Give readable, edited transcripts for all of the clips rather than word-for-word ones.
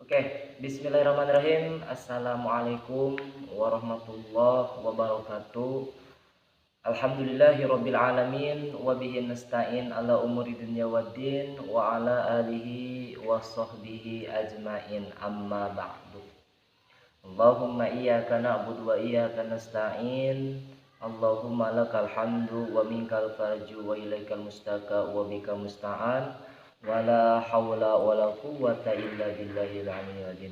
Oke, bismillahirrahmanirrahim. Assalamualaikum warahmatullahi wabarakatuh. Alhamdulillahirabbil alamin wa bihi nasta'in ala umuri dunya waddin wa ala alihi wa sahbihi ajmain amma ba'du. Allahumma iyyaka na'budu wa iyyaka nasta'in. Allahumma lakal hamdu wa minkal farju wa ilaikal mustaka wa bika musta'an. Wala haula wala quwwata illa billahil aliyyil azim.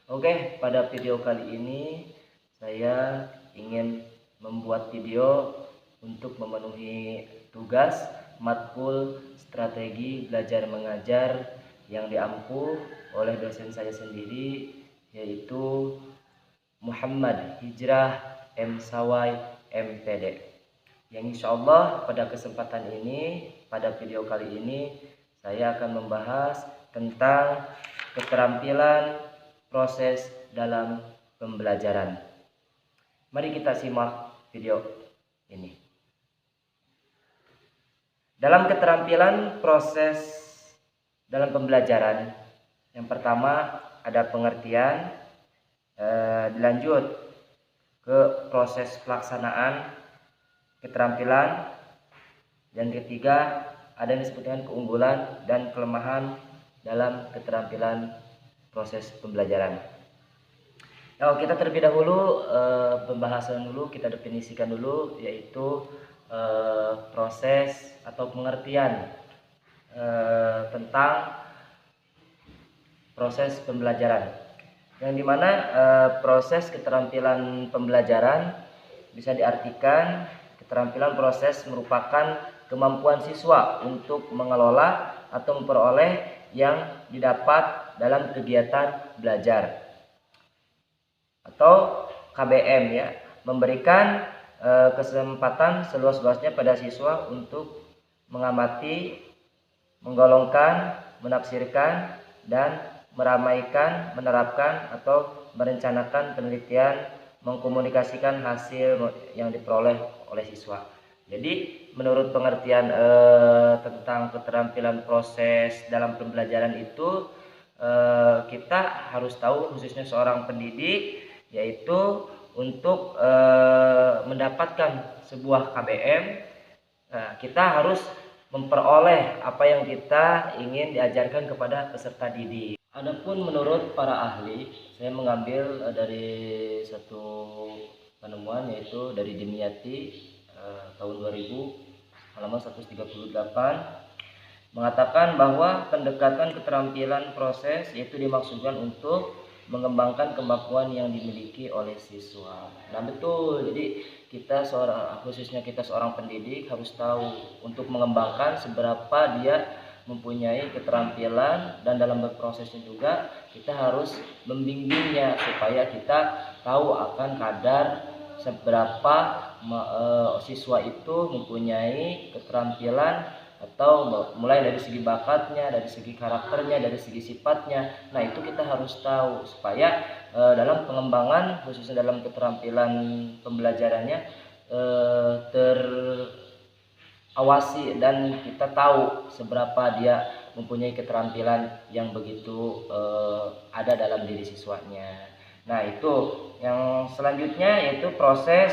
Oke, pada video kali ini saya ingin membuat video untuk memenuhi tugas matkul strategi belajar mengajar yang diampu oleh dosen saya sendiri, yaitu Muhammad Hijrah M. Sawai MPD. Yang insya Allah pada kesempatan ini, pada video kali ini, saya akan membahas tentang keterampilan proses dalam pembelajaran. Mari kita simak video ini. Dalam keterampilan proses dalam pembelajaran, yang pertama ada pengertian, dilanjut ke proses pelaksanaan keterampilan, dan ketiga ada yang disebut dengan keunggulan dan kelemahan dalam keterampilan proses pembelajaran. Nah, kita terlebih dahulu pembahasan dulu, kita definisikan dulu, yaitu proses atau pengertian tentang proses pembelajaran, yang dimana proses keterampilan pembelajaran bisa diartikan keterampilan proses merupakan kemampuan siswa untuk mengelola atau memperoleh yang didapat dalam kegiatan belajar, atau KBM ya, memberikan kesempatan seluas-luasnya pada siswa untuk mengamati, menggolongkan, menafsirkan, dan meramaikan, menerapkan atau merencanakan penelitian, mengkomunikasikan hasil yang diperoleh oleh siswa. Jadi menurut pengertian tentang keterampilan proses dalam pembelajaran itu, kita harus tahu, khususnya seorang pendidik, yaitu untuk mendapatkan sebuah KBM, kita harus memperoleh apa yang kita ingin diajarkan kepada peserta didik. Adapun menurut para ahli, saya mengambil dari satu penemuan, yaitu dari Dimyati tahun 2000 halaman 138, mengatakan bahwa pendekatan keterampilan proses yaitu dimaksudkan untuk mengembangkan kemampuan yang dimiliki oleh siswa. Nah betul, jadi kita khususnya kita seorang pendidik harus tahu untuk mengembangkan seberapa dia mempunyai keterampilan, dan dalam berprosesnya juga kita harus membimbingnya supaya kita tahu akan kadar seberapa siswa itu mempunyai keterampilan, atau mulai dari segi bakatnya, dari segi karakternya, dari segi sifatnya. Nah itu kita harus tahu supaya dalam pengembangan, khususnya dalam keterampilan pembelajarannya, terawasi dan kita tahu seberapa dia mempunyai keterampilan yang begitu ada dalam diri siswanya. Nah itu yang selanjutnya, yaitu proses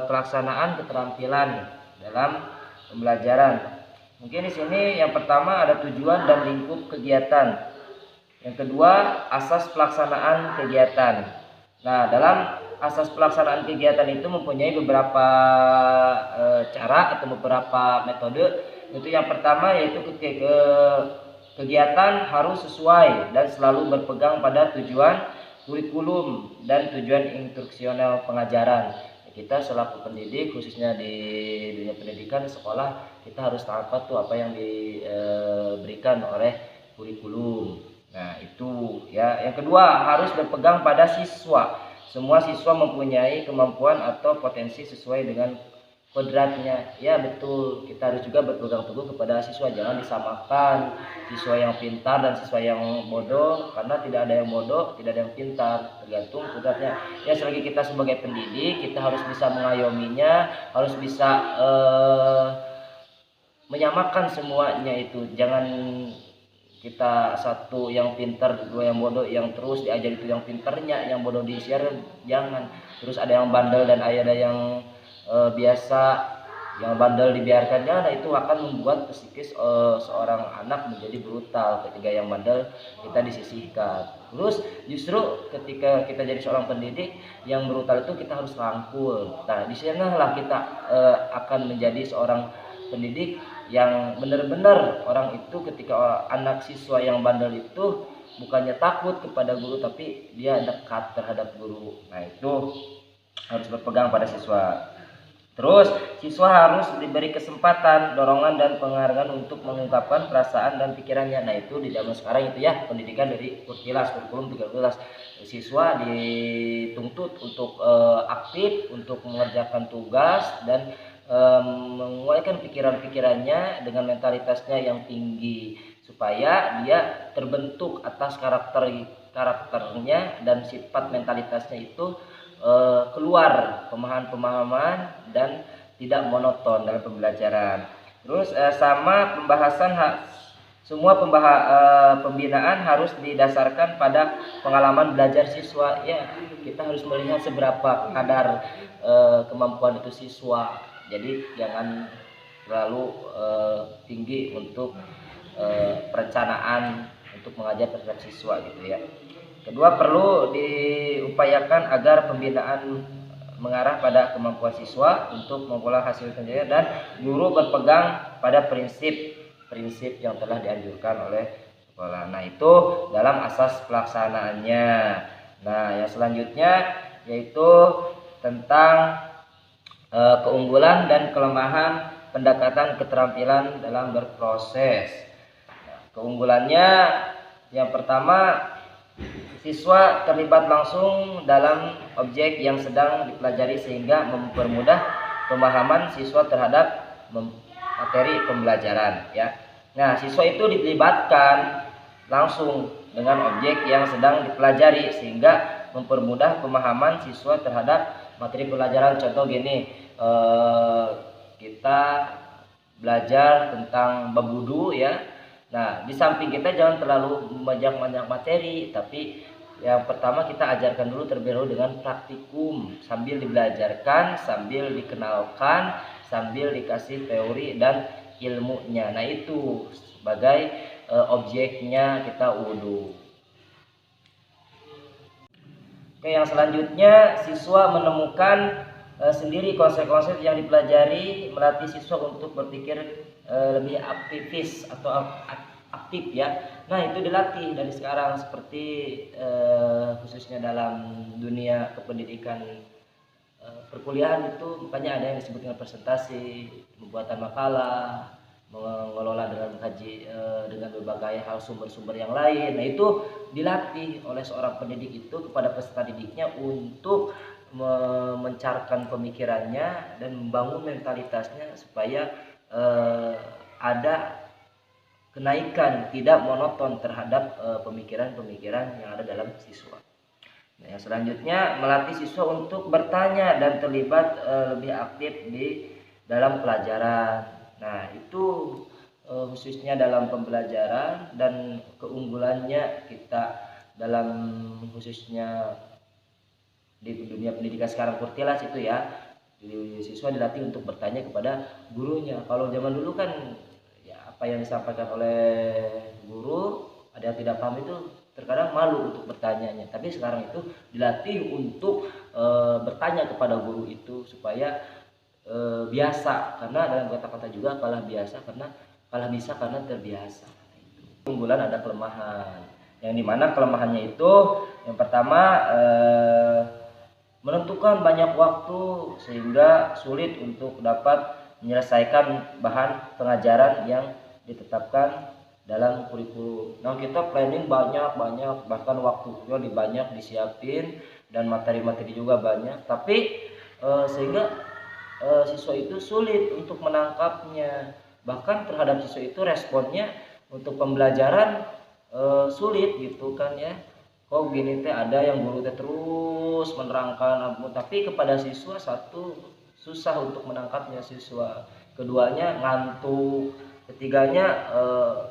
pelaksanaan keterampilan dalam pembelajaran. Mungkin di sini yang pertama ada tujuan dan lingkup kegiatan. Yang kedua, asas pelaksanaan kegiatan. Nah, dalam asas pelaksanaan kegiatan itu mempunyai beberapa cara atau beberapa metode. Itu yang pertama, yaitu kegiatan harus sesuai dan selalu berpegang pada tujuan kurikulum dan tujuan instruksional pengajaran. Kita selaku pendidik, khususnya di dunia pendidikan sekolah, kita harus tahu apa yang diberikan oleh kurikulum. Nah itu ya. Yang kedua, harus berpegang pada siswa. Semua siswa mempunyai kemampuan atau potensi sesuai dengan kodratnya. Ya betul, kita harus juga berpegang teguh kepada siswa. Jangan disamakan siswa yang pintar dan siswa yang bodoh, karena tidak ada yang bodoh, tidak ada yang pintar, tergantung kodratnya. Ya selagi kita sebagai pendidik, kita harus bisa mengayominya, harus bisa menyamakan semuanya itu. Jangan kita satu yang pintar, dua yang bodoh, yang terus diajar itu yang pintarnya, yang bodoh di-share, jangan. Terus ada yang bandel dan ada yang biasa, yang bandel dibiarkannya, nah itu akan membuat psikis seorang anak menjadi brutal. Ketika yang bandel kita disisihkan. Terus justru ketika kita jadi seorang pendidik, yang brutal itu kita harus rangkul. Nah di sanalah kita akan menjadi seorang pendidik yang benar-benar orang itu ketika anak siswa yang bandel itu bukannya takut kepada guru tapi dia dekat terhadap guru. Nah itu harus berpegang pada siswa. Terus siswa harus diberi kesempatan, dorongan dan penghargaan untuk mengungkapkan perasaan dan pikirannya. Nah itu di zaman sekarang itu ya, pendidikan dari Kurtilas, kurikulum 13. Siswa dituntut untuk aktif, untuk mengerjakan tugas dan menguatkan pikiran-pikirannya dengan mentalitasnya yang tinggi supaya dia terbentuk atas karakternya dan sifat mentalitasnya itu keluar pemahaman-pemahaman dan tidak monoton dalam pembelajaran. Terus sama pembahasan semua pembinaan harus didasarkan pada pengalaman belajar siswa. Ya, kita harus melihat seberapa kadar kemampuan itu siswa. Jadi jangan terlalu tinggi untuk perencanaan untuk mengajar terhadap siswa gitu ya. Kedua, perlu diupayakan agar pembinaan mengarah pada kemampuan siswa untuk memperoleh hasil kerja dan guru berpegang pada prinsip yang telah dianjurkan oleh sekolah. Nah itu dalam asas pelaksanaannya. Nah yang selanjutnya yaitu tentang keunggulan dan kelemahan pendekatan keterampilan dalam berproses. Nah, keunggulannya yang pertama, siswa terlibat langsung dalam objek yang sedang dipelajari sehingga mempermudah pemahaman siswa terhadap materi pembelajaran ya. Nah, siswa itu dilibatkan langsung dengan objek yang sedang dipelajari sehingga mempermudah pemahaman siswa terhadap materi pelajaran. Contoh gini, kita belajar tentang bab wudu ya. Nah, di samping kita jangan terlalu banyak materi, tapi yang pertama kita ajarkan dulu terlebih dahulu dengan praktikum, sambil dibelajarkan, sambil dikenalkan, sambil dikasih teori dan ilmunya. Nah, itu sebagai objeknya kita wudu. Oke, yang selanjutnya siswa menemukan sendiri konsep-konsep yang dipelajari, melatih siswa untuk berpikir lebih aktivis atau aktif ya. Nah itu dilatih dari sekarang seperti khususnya dalam dunia kependidikan perkuliahan itu, makanya ada yang disebut dengan presentasi, pembuatan makalah, mengelola dalam kaji dengan berbagai hal sumber-sumber yang lain. Nah itu dilatih oleh seorang pendidik itu kepada peserta didiknya untuk mencarkan pemikirannya dan membangun mentalitasnya supaya ada kenaikan, tidak monoton terhadap pemikiran-pemikiran yang ada dalam siswa. Nah, yang selanjutnya melatih siswa untuk bertanya dan terlibat lebih aktif di dalam pelajaran. Nah itu khususnya dalam pembelajaran, dan keunggulannya kita dalam khususnya di dunia pendidikan sekarang Kurtilas itu ya, siswa dilatih untuk bertanya kepada gurunya. Kalau zaman dulu kan ya apa yang disampaikan oleh guru ada yang tidak paham itu terkadang malu untuk bertanyanya, tapi sekarang itu dilatih untuk bertanya kepada guru itu supaya biasa, karena dalam kata-kata juga kalah biasa karena kalah bisa karena terbiasa. Keunggulan ada kelemahan, yang dimana kelemahannya itu yang pertama menentukan banyak waktu sehingga sulit untuk dapat menyelesaikan bahan pengajaran yang ditetapkan dalam kurikulum. Nah kita planning banyak, bahkan waktunya banyak disiapin dan materi-materi juga banyak, tapi sehingga siswa itu sulit untuk menangkapnya. Bahkan terhadap siswa itu responnya untuk pembelajaran sulit gitu kan ya. Kok gini teh, ada yang guru teh terus menerangkan, tapi kepada siswa satu susah untuk menangkapnya siswa, keduanya ngantuk, ketiganya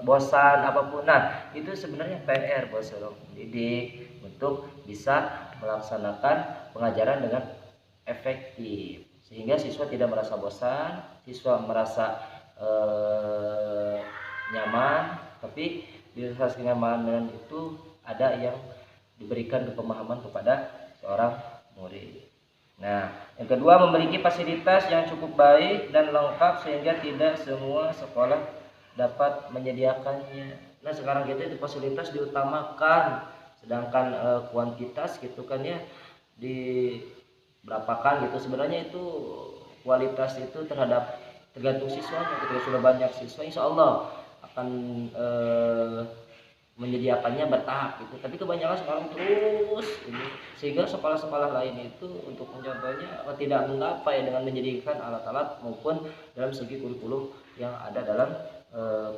bosan apapun. Nah, itu sebenarnya PR buat seorang pendidik untuk bisa melaksanakan pengajaran dengan efektif sehingga siswa tidak merasa bosan, siswa merasa nyaman, tapi di atas kenyamanan itu ada yang diberikan pemahaman kepada seorang murid. Nah, yang kedua, memiliki fasilitas yang cukup baik dan lengkap sehingga tidak semua sekolah dapat menyediakannya. Nah, sekarang kita itu fasilitas diutamakan, sedangkan kuantitas gitu kan ya diberapakan gitu. Sebenarnya itu kualitas itu tergantung siswanya. Ketika sudah banyak siswa, insya Allah akan menyediakannya bertahap gitu, tapi kebanyakan sekarang terus ini, sehingga sekolah-sekolah lain itu untuk mencontohnya tidak menggapai dengan menyediakan alat-alat maupun dalam segi kurikulum yang ada dalam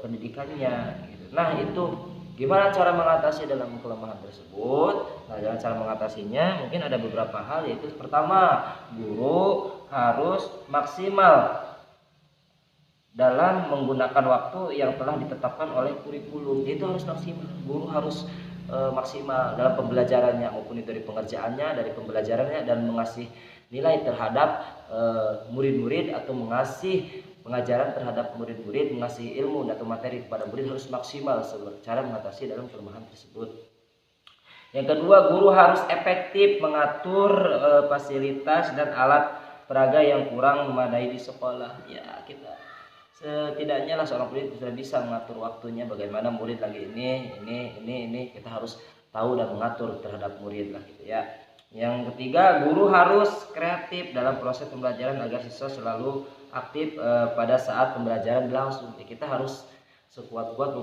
pendidikannya gitu. Nah, itu gimana cara mengatasi dalam kelemahan tersebut? Nah, dalam cara mengatasinya mungkin ada beberapa hal, yaitu pertama, guru harus maksimal dalam menggunakan waktu yang telah ditetapkan oleh kurikulum. Itu harus maksimal, guru harus maksimal dalam pembelajarannya maupun itu dari pengerjaannya, dari pembelajarannya, dan mengasih nilai terhadap murid-murid atau mengasih pengajaran terhadap murid-murid, mengasih ilmu atau materi kepada murid harus maksimal cara mengatasi dalam kelemahan tersebut. Yang kedua, guru harus efektif mengatur fasilitas dan alat peraga yang kurang memadai di sekolah. Ya, kita setidaknya lah seorang murid sudah bisa mengatur waktunya, bagaimana murid lagi ini kita harus tahu dan mengatur terhadap murid lah gitu ya. Yang ketiga, guru harus kreatif dalam proses pembelajaran agar siswa selalu aktif pada saat pembelajaran berlangsung. Kita harus sekuat-kuat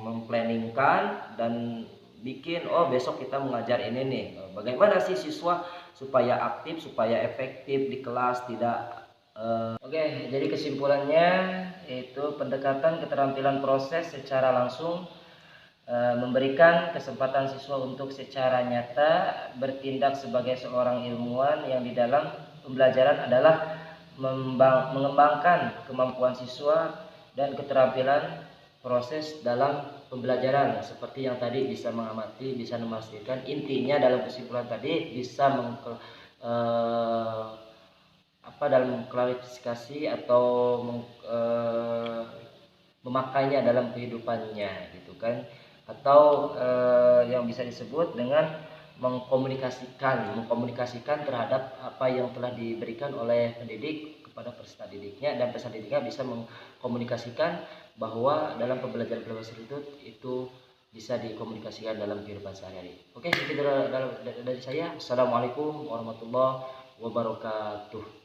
memplanningkan dan bikin, oh besok kita mengajar ini nih, bagaimana sih siswa supaya aktif, supaya efektif di kelas, tidak Oke, jadi kesimpulannya itu pendekatan keterampilan proses secara langsung memberikan kesempatan siswa untuk secara nyata bertindak sebagai seorang ilmuwan yang di dalam pembelajaran adalah mengembangkan kemampuan siswa dan keterampilan proses dalam pembelajaran, seperti yang tadi bisa mengamati, bisa memastikan. Intinya dalam kesimpulan tadi bisa dalam klarifikasi atau memakainya dalam kehidupannya gitu kan, atau yang bisa disebut dengan mengkomunikasikan terhadap apa yang telah diberikan oleh pendidik kepada peserta didiknya, dan peserta didiknya bisa mengkomunikasikan bahwa dalam pembelajaran tersebut itu bisa dikomunikasikan dalam kehidupan sehari-hari. Oke, sekian dari saya. Assalamualaikum warahmatullahi wabarakatuh.